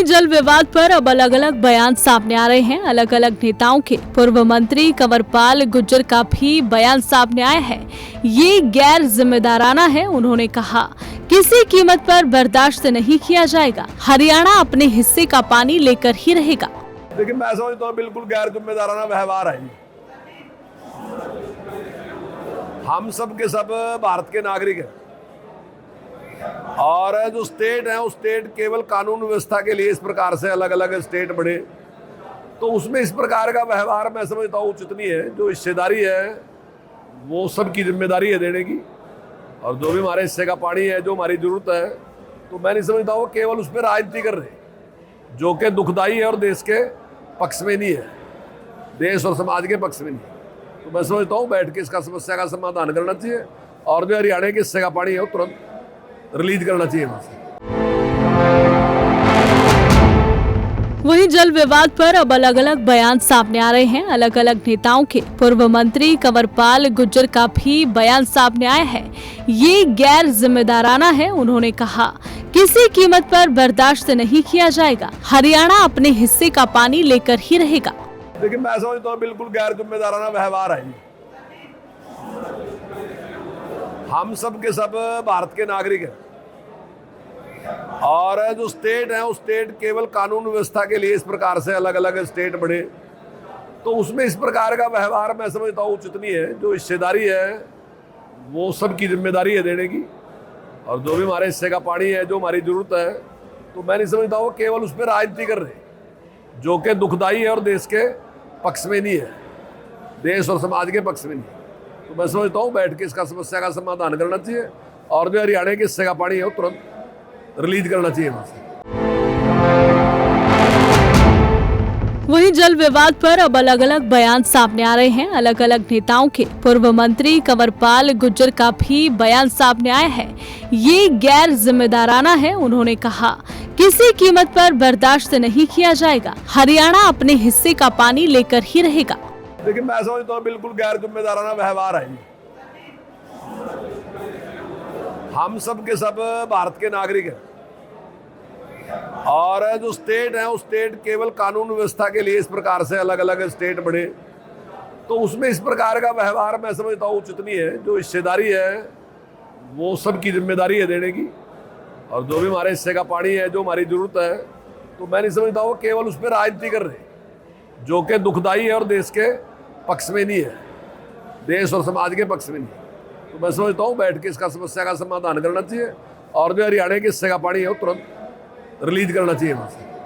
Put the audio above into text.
वहीं जल विवाद पर अब अलग अलग बयान सामने आ रहे हैं। अलग अलग नेताओं के पूर्व मंत्री कंवरपाल गुर्जर का भी बयान सामने आया है। ये गैर जिम्मेदाराना है। उन्होंने कहा, किसी कीमत पर बर्दाश्त नहीं किया जाएगा। हरियाणा अपने हिस्से का पानी लेकर ही रहेगा। लेकिन मैं समझता हूँ बिल्कुल गैर जिम्मेदाराना व्यवहार है। हम सब के सब भारत के नागरिक हैं और जो स्टेट है, उस स्टेट केवल कानून व्यवस्था के लिए इस प्रकार से अलग अलग स्टेट बने, तो उसमें इस प्रकार का व्यवहार मैं समझता हूँ उचित नहीं है। जो हिस्सेदारी है वो सबकी जिम्मेदारी है देने की, और जो भी हमारे हिस्से का पानी है, जो हमारी जरूरत है, तो मैं नहीं समझता हूँ केवल उस पर राजनीति कर रहे, जो कि दुखदाई है और देश के पक्ष में नहीं है, देश और समाज के पक्ष में नहीं है। तो मैं समझता हूँ बैठ के इसका समस्या का समाधान करना चाहिए, और जो हरियाणा के हिस्से का पानी है वो तुरंत रिलीज करना चाहिए वहां से। वहीं जल विवाद पर अब अलग अलग बयान सामने आ रहे हैं। अलग अलग नेताओं के पूर्व मंत्री कंवरपाल गुर्जर का भी बयान सामने आया है। ये गैर जिम्मेदाराना है। उन्होंने कहा, किसी कीमत पर बर्दाश्त नहीं किया जाएगा। हरियाणा अपने हिस्से का पानी लेकर ही रहेगा। लेकिन मैं समझता हूँ बिल्कुल गैर जिम्मेदाराना व्यवहार है। हम सब के सब भारत के नागरिक हैं और जो स्टेट है, उस स्टेट केवल कानून व्यवस्था के लिए इस प्रकार से अलग अलग स्टेट बने, तो उसमें इस प्रकार का व्यवहार मैं समझता हूँ उचित नहीं है। जो हिस्सेदारी है वो सबकी जिम्मेदारी है देने की, और जो भी हमारे हिस्से का पानी है, जो हमारी जरूरत है, तो मैं नहीं समझता हूँ केवल उस पर राजनीति कर रहे, जो कि दुखदाई है और देश के पक्ष में नहीं है, देश और समाज के पक्ष में नहीं है। तो मैं समझता हूँ बैठ के इसका समस्या का समाधान करना चाहिए, और जो हरियाणा के हिस्से का पानी है वो तुरंत रिलीज करना चाहिए वहां से। वहीं जल विवाद पर अब अलग अलग बयान सामने आ रहे हैं। अलग अलग नेताओं के पूर्व मंत्री कंवरपाल गुर्जर का भी बयान सामने आया है। ये गैर जिम्मेदाराना है। उन्होंने कहा, किसी कीमत पर बर्दाश्त नहीं किया जाएगा। हरियाणा अपने हिस्से का पानी लेकर ही रहेगा। लेकिन मैं समझता हूँ बिल्कुल गैर जिम्मेदाराना व्यवहार है। हम सब के सब भारत के नागरिक हैं और जो स्टेट है, उस स्टेट केवल कानून व्यवस्था के लिए इस प्रकार से अलग अलग स्टेट बने, तो उसमें इस प्रकार का व्यवहार मैं समझता हूँ उचित नहीं है। जो हिस्सेदारी है वो सबकी जिम्मेदारी है देने की, और जो भी हमारे हिस्से का पानी है, जो हमारी जरूरत है, तो मैं नहीं समझता हूँ केवल उस पर राजनीति कर रहे, जो कि दुखदाई है और देश के पक्ष में नहीं है, देश और समाज के पक्ष में नहीं है। तो मैं समझता हूँ बैठ के इसका समस्या का समाधान करना चाहिए, और जो हरियाणा के हिस्से का पानी है वो तुरंत रिलीज करना चाहिए वहां से।